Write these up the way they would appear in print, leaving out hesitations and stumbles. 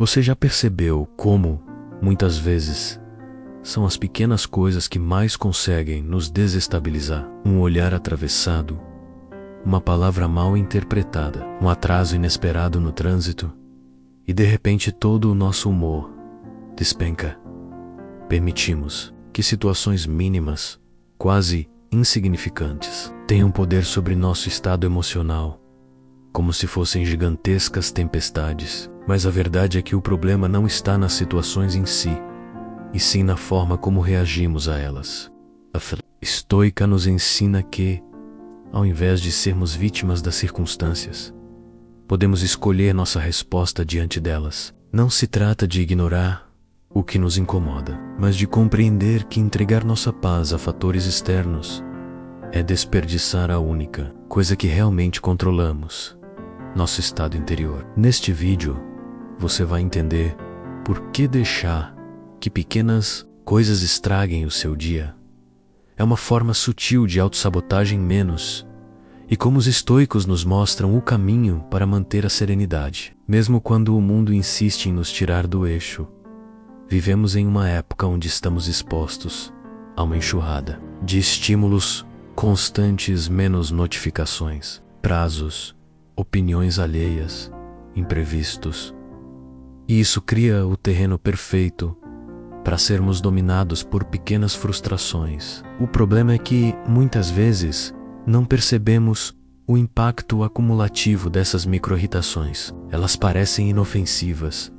Você já percebeu como, muitas vezes, são as pequenas coisas que mais conseguem nos desestabilizar? Um olhar atravessado, uma palavra mal interpretada, um atraso inesperado no trânsito, e de repente todo o nosso humor despenca. Permitimos que situações mínimas, quase insignificantes, tenham poder sobre nosso estado emocional, como se fossem gigantescas tempestades. Mas a verdade é que o problema não está nas situações em si, e sim na forma como reagimos a elas. A estoica nos ensina que, ao invés de sermos vítimas das circunstâncias, podemos escolher nossa resposta diante delas. Não se trata de ignorar o que nos incomoda, mas de compreender que entregar nossa paz a fatores externos é desperdiçar a única coisa que realmente controlamos: nosso estado interior. Neste vídeo, você vai entender por que deixar que pequenas coisas estraguem o seu dia é uma forma sutil de autossabotagem menos, e como os estoicos nos mostram o caminho para manter a serenidade. Mesmo quando o mundo insiste em nos tirar do eixo, vivemos em uma época onde estamos expostos a uma enxurrada de estímulos constantes, menos notificações, prazos, opiniões alheias, imprevistos. E isso cria o terreno perfeito para sermos dominados por pequenas frustrações. O problema é que, muitas vezes, não percebemos o impacto acumulativo dessas micro-irritações. Elas parecem inofensivas,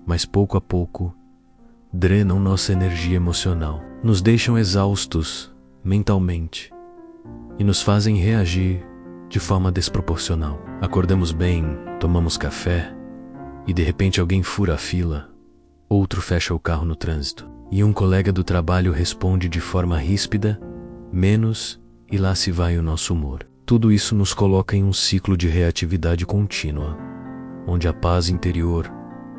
mas pouco a pouco drenam nossa energia emocional, nos deixam exaustos mentalmente e nos fazem reagir de forma desproporcional. Acordamos bem, tomamos café e de repente alguém fura a fila, outro fecha o carro no trânsito e um colega do trabalho responde de forma ríspida, menos, e lá se vai o nosso humor. Tudo isso nos coloca em um ciclo de reatividade contínua, onde a paz interior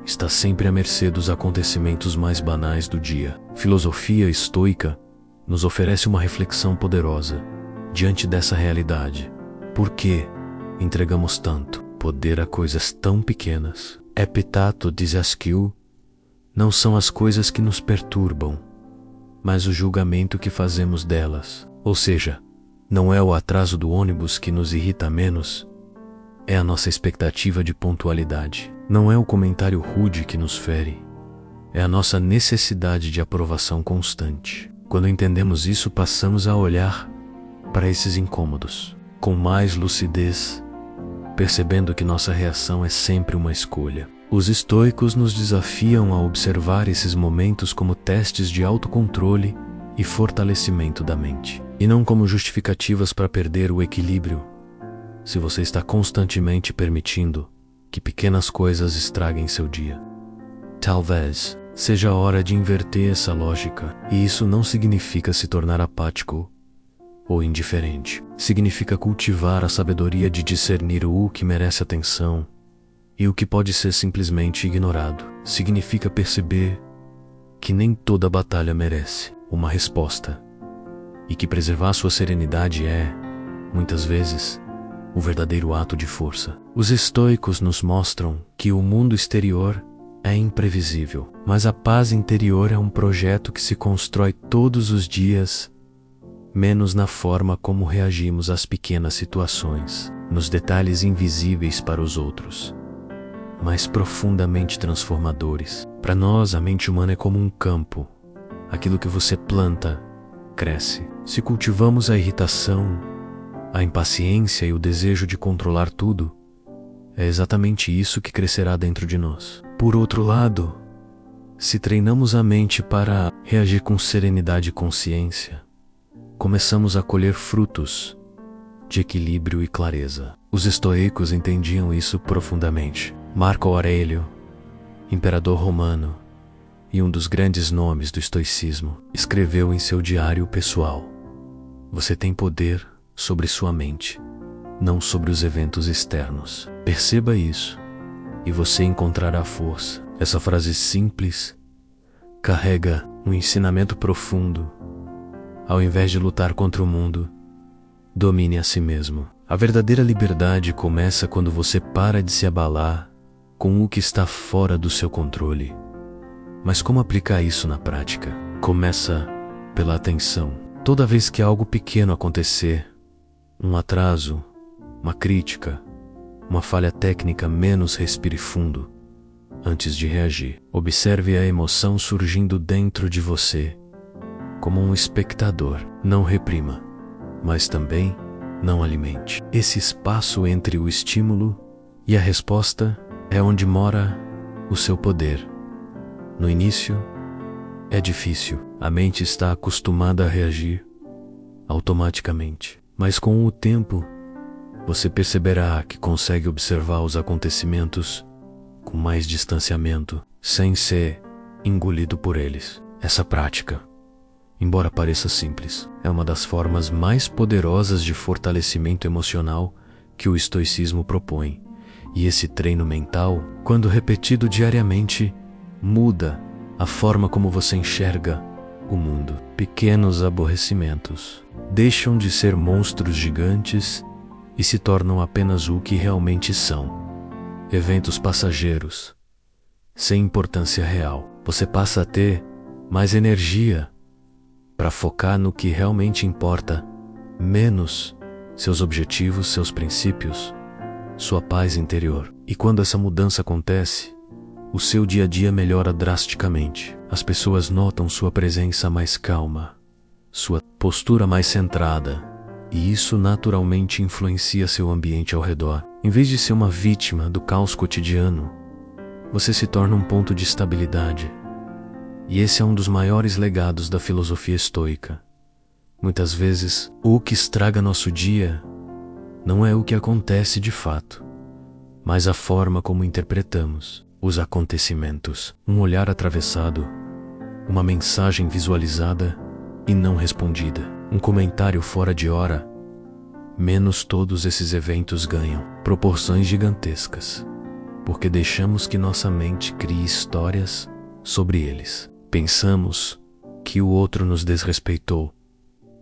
está sempre à mercê dos acontecimentos mais banais do dia. Filosofia estoica nos oferece uma reflexão poderosa diante dessa realidade. Por que entregamos tanto poder a coisas tão pequenas? Epicteto diz que não são as coisas que nos perturbam, mas o julgamento que fazemos delas. Ou seja, não é o atraso do ônibus que nos irrita menos, é a nossa expectativa de pontualidade. Não é o comentário rude que nos fere, é a nossa necessidade de aprovação constante. Quando entendemos isso, passamos a olhar para esses incômodos com mais lucidez, percebendo que nossa reação é sempre uma escolha. Os estoicos nos desafiam a observar esses momentos como testes de autocontrole e fortalecimento da mente, e não como justificativas para perder o equilíbrio. Se você está constantemente permitindo que pequenas coisas estraguem seu dia, talvez seja a hora de inverter essa lógica. E isso não significa se tornar apático ou indiferente. Significa cultivar a sabedoria de discernir o que merece atenção e o que pode ser simplesmente ignorado. Significa perceber que nem toda batalha merece uma resposta e que preservar sua serenidade é, muitas vezes, o verdadeiro ato de força. Os estoicos nos mostram que o mundo exterior é imprevisível, mas a paz interior é um projeto que se constrói todos os dias, menos na forma como reagimos às pequenas situações, nos detalhes invisíveis para os outros, mas profundamente transformadores. Para nós, a mente humana é como um campo. Aquilo que você planta, cresce. Se cultivamos a irritação, a impaciência e o desejo de controlar tudo, é exatamente isso que crescerá dentro de nós. Por outro lado, se treinamos a mente para reagir com serenidade e consciência, começamos a colher frutos de equilíbrio e clareza. Os estoicos entendiam isso profundamente. Marco Aurélio, imperador romano e um dos grandes nomes do estoicismo, escreveu em seu diário pessoal: "Você tem poder sobre sua mente, não sobre os eventos externos. Perceba isso e você encontrará força." Essa frase simples carrega um ensinamento profundo. Ao invés de lutar contra o mundo, domine a si mesmo. A verdadeira liberdade começa quando você para de se abalar com o que está fora do seu controle. Mas como aplicar isso na prática? Começa pela atenção. Toda vez que algo pequeno acontecer, um atraso, uma crítica, uma falha técnica, menos respire fundo antes de reagir. Observe a emoção surgindo dentro de você, como um espectador. Não reprima, mas também não alimente. Esse espaço entre o estímulo e a resposta é onde mora o seu poder. No início, é difícil. A mente está acostumada a reagir automaticamente. Mas com o tempo, você perceberá que consegue observar os acontecimentos com mais distanciamento, sem ser engolido por eles. Essa prática, embora pareça simples, é uma das formas mais poderosas de fortalecimento emocional que o estoicismo propõe. E esse treino mental, quando repetido diariamente, muda a forma como você enxerga o mundo. Pequenos aborrecimentos deixam de ser monstros gigantes e se tornam apenas o que realmente são: eventos passageiros, sem importância real. Você passa a ter mais energia para focar no que realmente importa, menos seus objetivos, seus princípios, sua paz interior. E quando essa mudança acontece, o seu dia a dia melhora drasticamente. As pessoas notam sua presença mais calma, sua postura mais centrada, e isso naturalmente influencia seu ambiente ao redor. Em vez de ser uma vítima do caos cotidiano, você se torna um ponto de estabilidade. E esse é um dos maiores legados da filosofia estoica. Muitas vezes, o que estraga nosso dia não é o que acontece de fato, mas a forma como interpretamos os acontecimentos. Um olhar atravessado, uma mensagem visualizada e não respondida, um comentário fora de hora, menos todos esses eventos ganham proporções gigantescas, porque deixamos que nossa mente crie histórias sobre eles. Pensamos que o outro nos desrespeitou,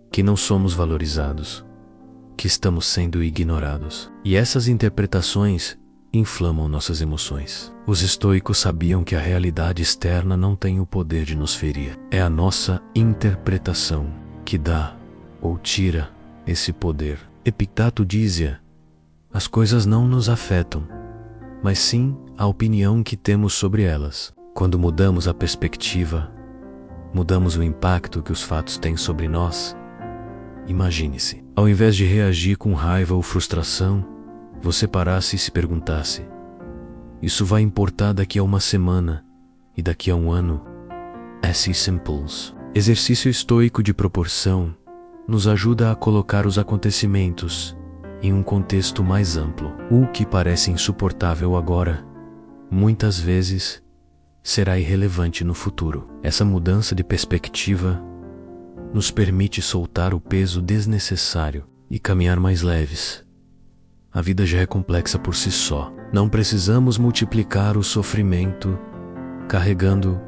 que não somos valorizados, que estamos sendo ignorados. E essas interpretações inflamam nossas emoções. Os estoicos sabiam que a realidade externa não tem o poder de nos ferir. É a nossa interpretação que dá ou tira esse poder. Epicteto dizia: as coisas não nos afetam, mas sim a opinião que temos sobre elas. Quando mudamos a perspectiva, mudamos o impacto que os fatos têm sobre nós. Imagine-se, ao invés de reagir com raiva ou frustração, você parasse e se perguntasse: isso vai importar daqui a uma semana e daqui a um ano? Esse simples exercício estoico de proporção nos ajuda a colocar os acontecimentos em um contexto mais amplo. O que parece insuportável agora, muitas vezes, será irrelevante no futuro. Essa mudança de perspectiva nos permite soltar o peso desnecessário e caminhar mais leves. A vida já é complexa por si só. Não precisamos multiplicar o sofrimento carregando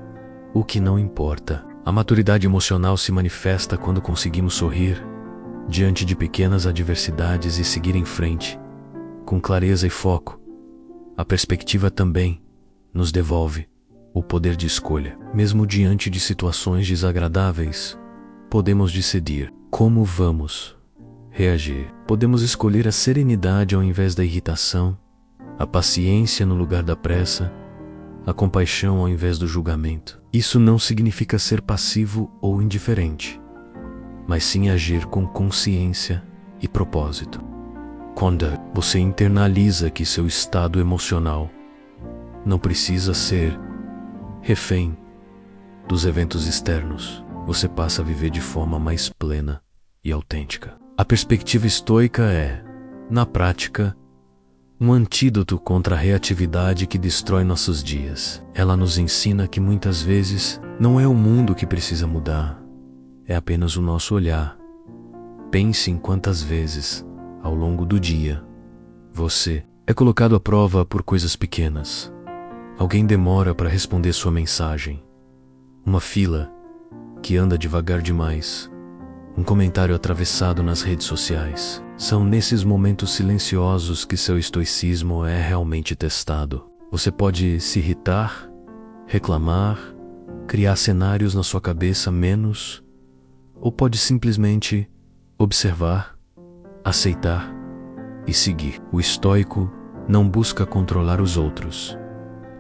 o que não importa. A maturidade emocional se manifesta quando conseguimos sorrir diante de pequenas adversidades e seguir em frente, com clareza e foco. A perspectiva também nos devolve o poder de escolha. Mesmo diante de situações desagradáveis, podemos decidir como vamos reagir. Podemos escolher a serenidade ao invés da irritação, a paciência no lugar da pressa, a compaixão ao invés do julgamento. Isso não significa ser passivo ou indiferente, mas sim agir com consciência e propósito. Quando você internaliza que seu estado emocional não precisa ser refém dos eventos externos, você passa a viver de forma mais plena e autêntica. A perspectiva estoica é, na prática, um antídoto contra a reatividade que destrói nossos dias. Ela nos ensina que muitas vezes não é o mundo que precisa mudar, é apenas o nosso olhar. Pense em quantas vezes, ao longo do dia, você é colocado à prova por coisas pequenas. Alguém demora para responder sua mensagem, uma fila que anda devagar demais, um comentário atravessado nas redes sociais. São nesses momentos silenciosos que seu estoicismo é realmente testado. Você pode se irritar, reclamar, criar cenários na sua cabeça menos, ou pode simplesmente observar, aceitar e seguir. O estoico não busca controlar os outros,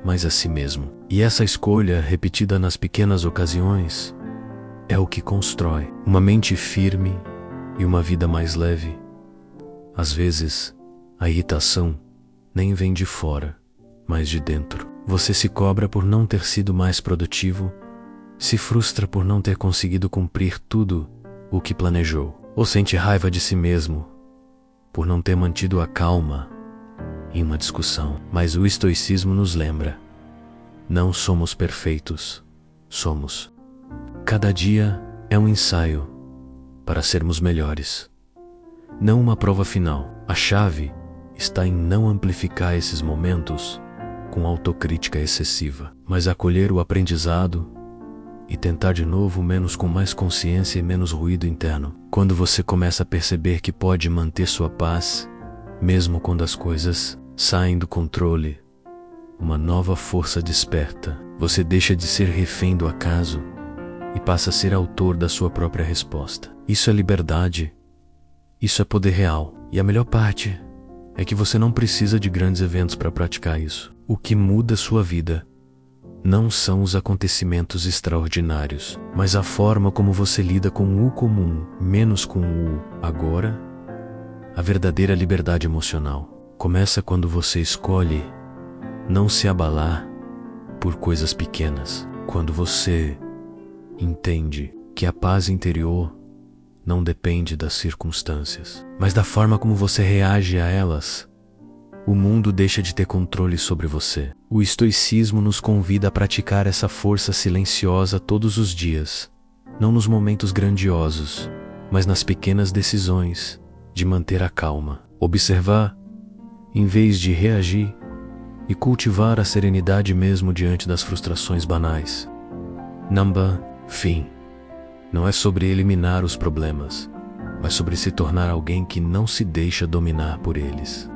mas a si mesmo. E essa escolha, repetida nas pequenas ocasiões, é o que constrói uma mente firme e uma vida mais leve. Às vezes, a irritação nem vem de fora, mas de dentro. Você se cobra por não ter sido mais produtivo, se frustra por não ter conseguido cumprir tudo o que planejou, ou sente raiva de si mesmo por não ter mantido a calma em uma discussão. Mas o estoicismo nos lembra: não somos perfeitos, somos. Cada dia é um ensaio para sermos melhores, não uma prova final. A chave está em não amplificar esses momentos com autocrítica excessiva, mas acolher o aprendizado e tentar de novo, menos, com mais consciência e menos ruído interno. Quando você começa a perceber que pode manter sua paz, mesmo quando as coisas saem do controle, uma nova força desperta. Você deixa de ser refém do acaso e passa a ser autor da sua própria resposta. Isso é liberdade, isso é poder real. E a melhor parte é que você não precisa de grandes eventos para praticar isso. O que muda sua vida não são os acontecimentos extraordinários, mas a forma como você lida com o comum, menos com o agora. A verdadeira liberdade emocional começa quando você escolhe não se abalar por coisas pequenas. Quando você entende que a paz interior não depende das circunstâncias, mas da forma como você reage a elas. O mundo deixa de ter controle sobre você. O estoicismo nos convida a praticar essa força silenciosa todos os dias, não nos momentos grandiosos, mas nas pequenas decisões de manter a calma, observar em vez de reagir e cultivar a serenidade mesmo diante das frustrações banais. Fim. Não é sobre eliminar os problemas, mas sobre se tornar alguém que não se deixa dominar por eles.